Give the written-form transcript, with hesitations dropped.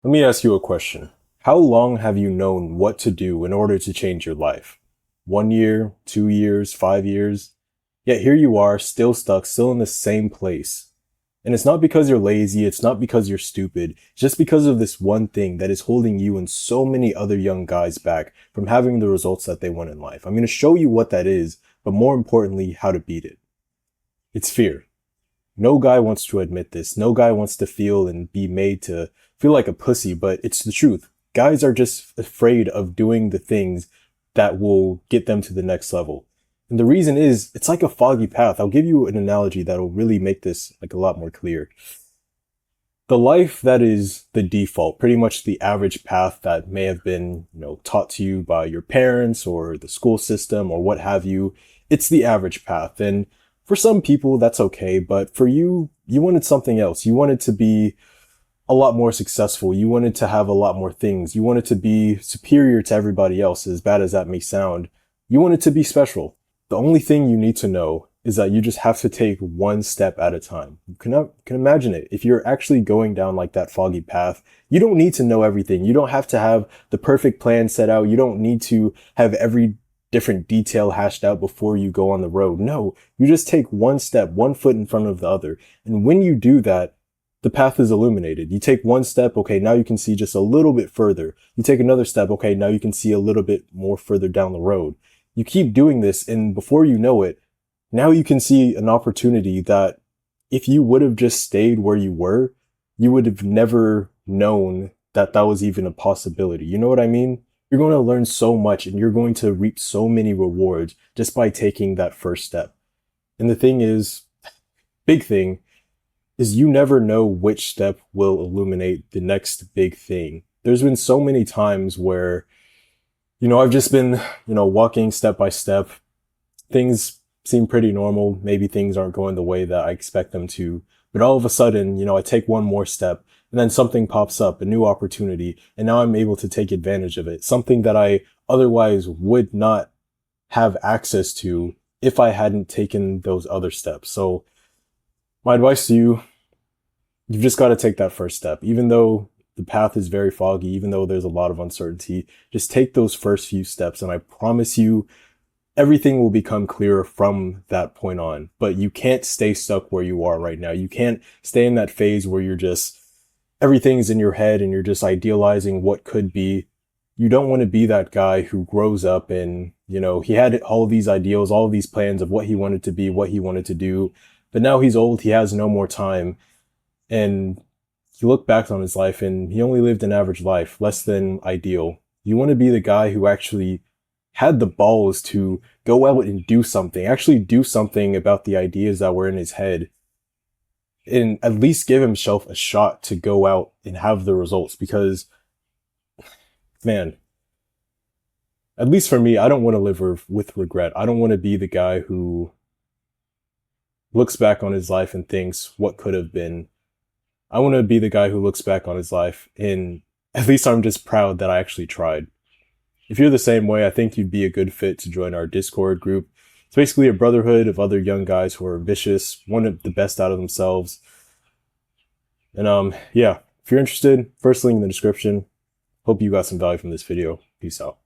Let me ask you a question. How long have you known what to do in order to change your life? 1 year, 2 years, 5 years? Yet here you are, still stuck, still in the same place. And it's not because you're lazy, it's not because you're stupid, it's just because of this one thing that is holding you and so many other young guys back from having the results that they want in life. I'm going to show you what that is, but more importantly, how to beat it. It's fear. No guy wants to admit this. No guy wants to feel and be made to feel like a pussy, but it's the truth. Guys are just afraid of doing the things that will get them to the next level. And the reason is, it's like a foggy path. I'll give you an analogy that'll really make this like a lot more clear. The life that is the default, pretty much the average path that may have been, taught to you by your parents or the school system or what have you. It's the average path. And for some people, that's okay. But for you, you wanted something else. You wanted to be a lot more successful. You wanted to have a lot more things. You wanted to be superior to everybody else, as bad as that may sound. You wanted to be special. The only thing you need to know is that you just have to take one step at a time. You can imagine it. If you're actually going down like that foggy path, you don't need to know everything. You don't have to have the perfect plan set out. You don't need to have every different detail hashed out before you go on the road. No, you just take one step, one foot in front of the other. And when you do that, the path is illuminated. You take one step, okay, now you can see just a little bit further. You take another step, okay, now you can see a little bit more further down the road. You keep doing this, and before you know it, now you can see an opportunity that if you would have just stayed where you were, you would have never known that that was even a possibility. You know what I mean? You're going to learn so much and you're going to reap so many rewards just by taking that first step. And the thing is, big thing, is you never know which step will illuminate the next big thing. There's been so many times where, I've just been, walking step by step. Things seem pretty normal. Maybe things aren't going the way that I expect them to. But all of a sudden, I take one more step and then something pops up, a new opportunity. And now I'm able to take advantage of it. Something that I otherwise would not have access to if I hadn't taken those other steps. So my advice to you, you've just got to take that first step. Even though the path is very foggy, even though there's a lot of uncertainty, just take those first few steps. And I promise you, everything will become clearer from that point on. But you can't stay stuck where you are right now. You can't stay in that phase where everything's in your head and you're just idealizing what could be. You don't want to be that guy who grows up and, he had all these ideals, all of these plans of what he wanted to be, what he wanted to do. But now he's old, he has no more time. And you look back on his life and he only lived an average life, less than ideal. You want to be the guy who actually had the balls to go out and actually do something about the ideas that were in his head, and at least give himself a shot to go out and have the results. Because, man, at least for me, I don't want to live with regret. I don't want to be the guy who looks back on his life and thinks what could have been. I want to be the guy who looks back on his life and at least I'm just proud that I actually tried. If you're the same way, I think you'd be a good fit to join our Discord group. It's basically a brotherhood of other young guys who are ambitious, want the best out of themselves. And yeah, if you're interested, first link in the description. Hope you got some value from this video. Peace out.